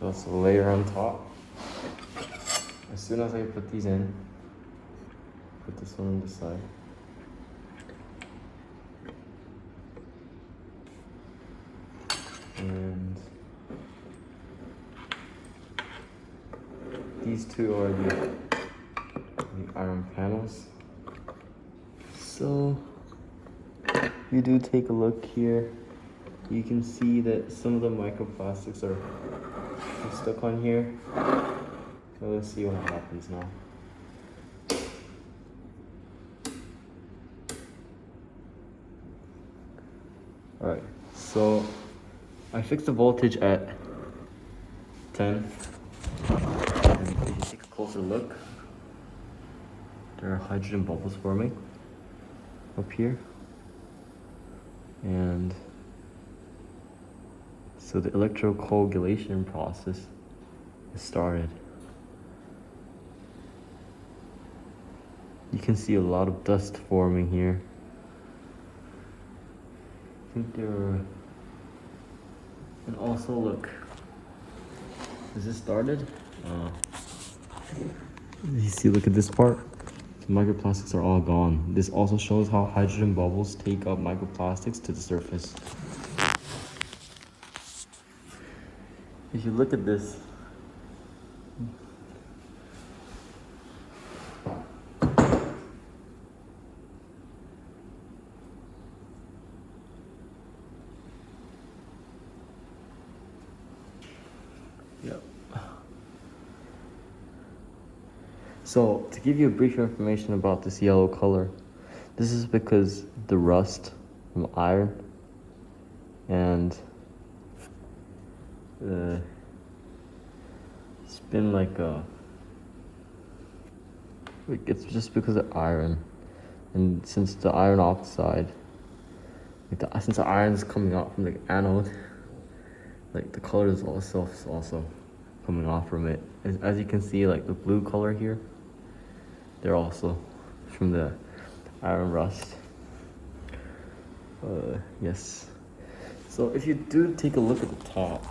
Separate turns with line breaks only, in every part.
That's a layer on top. As soon as I put these in, put this one on the side. And these two are the iron panels. So you do take a look here. You can see that some of the microplastics are stuck on here. So let's see what happens now. Alright, so I fixed the voltage at 10. And if you take a closer look, there are hydrogen bubbles forming up here. And so the electrocoagulation process is started. You can see a lot of dust forming here. I think there are, and also look, is this started? You see, look at this part. The microplastics are all gone. This also shows how hydrogen bubbles take up microplastics to the surface. If you look at this, yep. So to give you a brief information about this yellow color, this is because the rust from iron and it's been like it's just because of iron, and since the iron oxide, since the iron is coming out from the anode, like the color is also coming off from it. As you can see, like the blue color here, they're also from the iron rust. Yes. So if you do take a look at the top,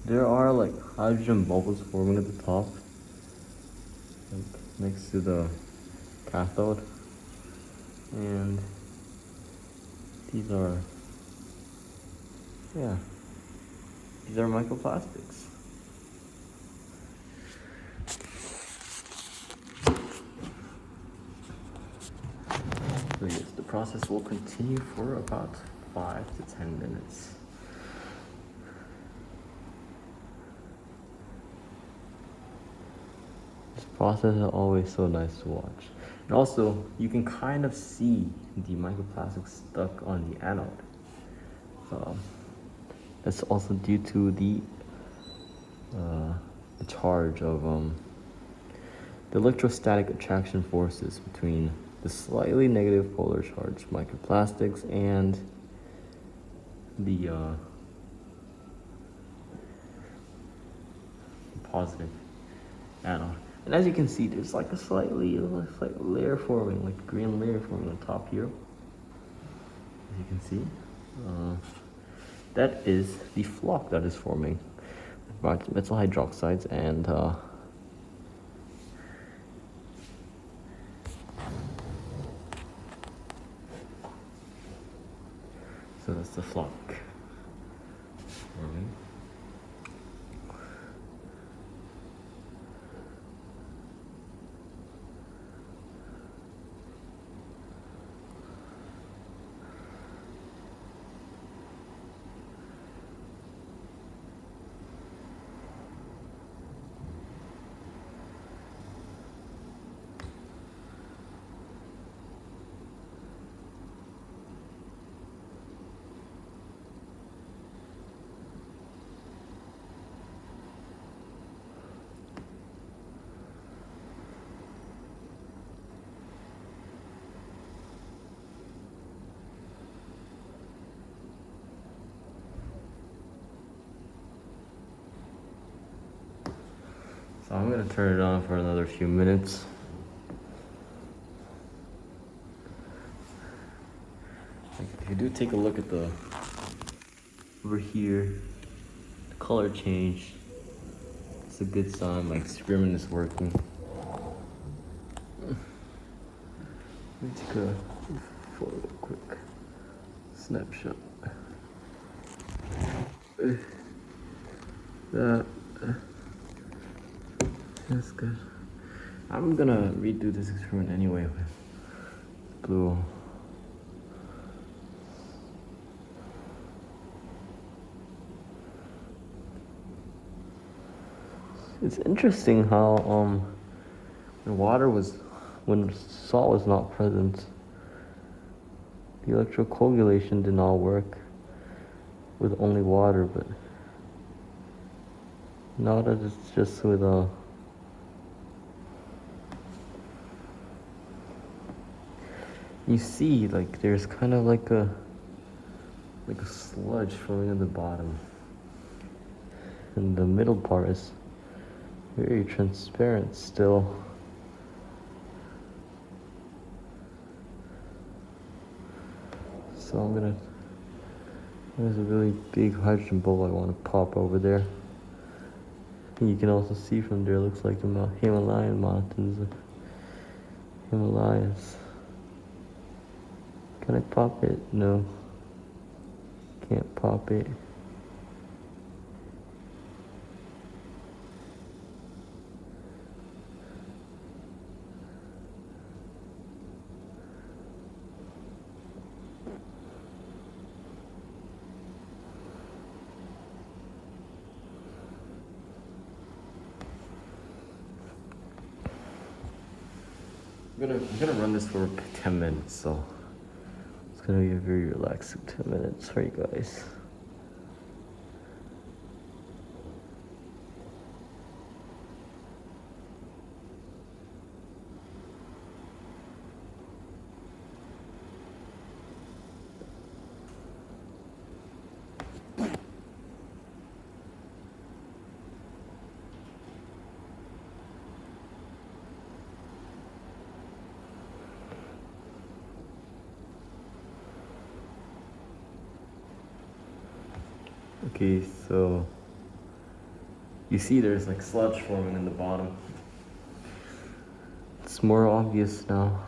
there are like hydrogen bubbles forming at the top, like next to the cathode, and these are microplastics. So yes, the process will continue for about 5 to 10 minutes. This process is always so nice to watch. And also, you can kind of see the microplastics stuck on the anode. That's also due to the charge of the electrostatic attraction forces between the slightly negative polar charge microplastics and the positive anode. And as you can see, there's like a slight layer forming, like a green layer forming on top here. As you can see, that is the flock that is forming metal hydroxides and so that's the flock forming. So I'm gonna turn it on for another few minutes. Like, if you do take a look at the Over here, the color changed. It's a good sign my experiment is working. Let me take a photo real quick. Snapshot. That's good. I'm gonna redo this experiment anyway with blue. It's interesting how when salt was not present, the electrocoagulation did not work with only water, but now that it's just with you see like there's kind of like a sludge flowing at the bottom, and the middle part is very transparent still. So there's a really big hydrogen bowl I want to pop over there. And you can also see from there, looks like the Himalayan mountains, Himalayas. Can I pop it? No. Can't pop it. I'm gonna run this for 10 minutes, so it's gonna be a very relaxing 10 minutes for you guys. Okay, so you see there's like sludge forming in the bottom. It's more obvious now.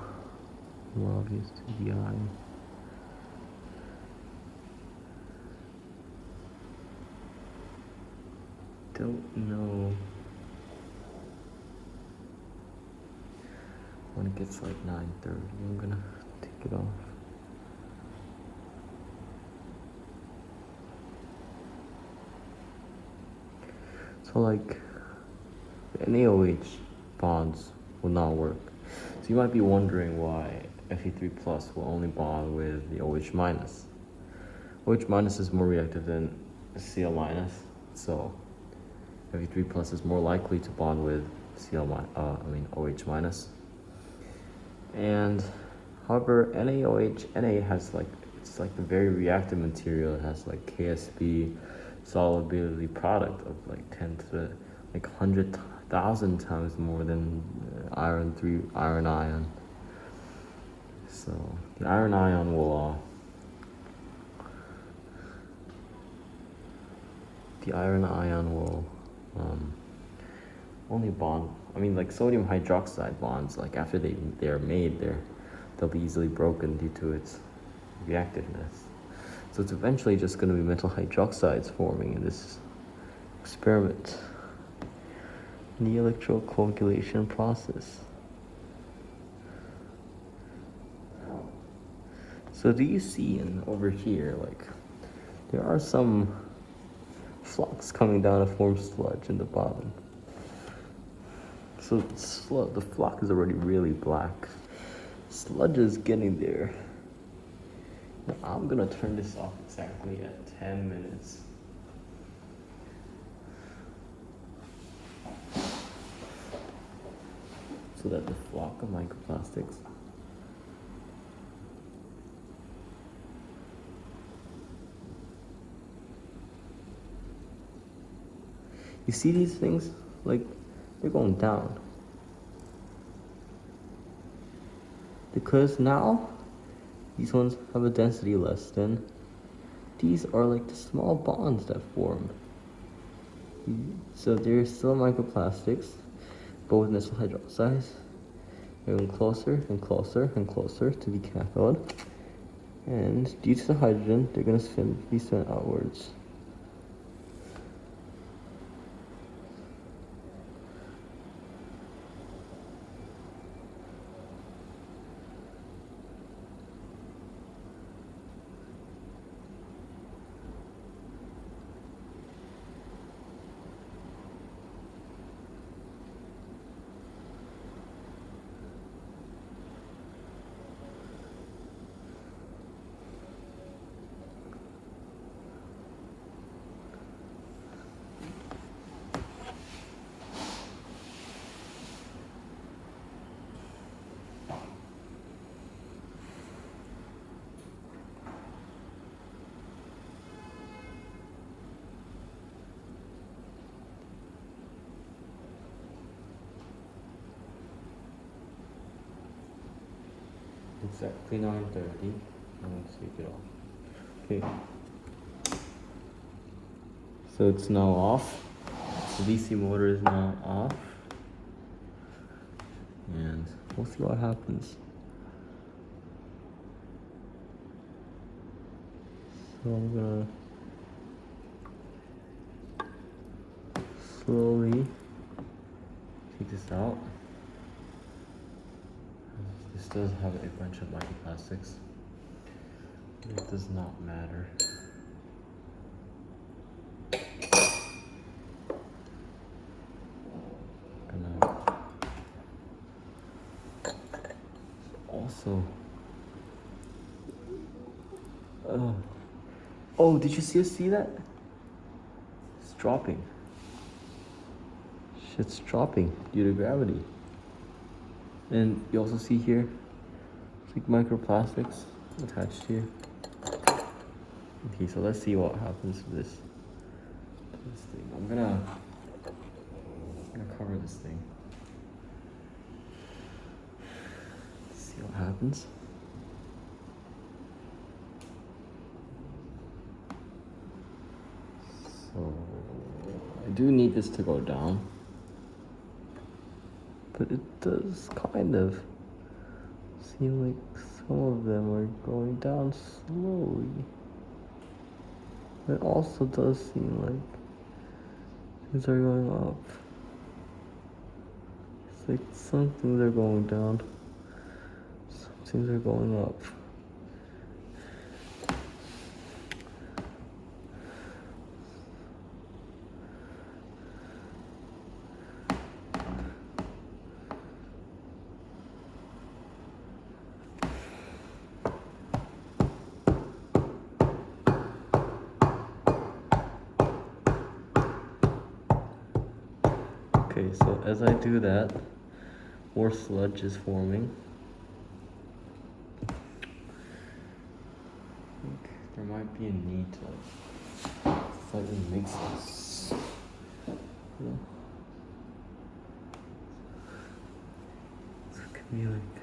More obvious to the eye. Don't know. When it gets like 9:30, I'm gonna take it off. So like the NaOH bonds will not work. So you might be wondering why Fe3 plus will only bond with the OH minus. OH minus is more reactive than Cl minus, so Fe3 plus is more likely to bond with OH minus. And however, Na has it's like a very reactive material. It has like Ksp solubility product of like 10 to like 100,000 times more than iron ion. So the iron ion will only bond. I mean, like sodium hydroxide bonds, like after they are made, they'll be easily broken due to its reactiveness. So it's eventually just going to be metal hydroxides forming in this experiment, in the electrocoagulation process. So do you see over here, like, there are some flocks coming down to form sludge in the bottom. So the flock is already really black. Sludge is getting there. Now I'm gonna turn this off exactly at 10 minutes. So that the flock of microplastics you see these things? Like, they're going down. Because now, these ones have a density less than these are like the small bonds that form. So there's still microplastics, but with neutral hydroxides, they're going closer and closer and closer to the cathode. And due to the hydrogen, they're going to be spin outwards. Exactly 9:30. Let's take it off. Okay. So it's now off. The DC motor is now off. And we'll see what happens. So I'm gonna slowly take this out. This does have a bunch of microplastics. It does not matter. Also, oh, did you see that? It's dropping. Shit's dropping due to gravity. And you also see here, it's like microplastics attached here. Okay, so let's see what happens to this thing. I'm gonna cover this thing. See what happens. So I do need this to go down, but it does kind of seem like some of them are going down slowly. It also does seem like things are going up. It's like some things are going down, some things are going up. Okay, so as I do that, more sludge is forming. I think there might be a need to slightly mix this. Yeah. So it could be like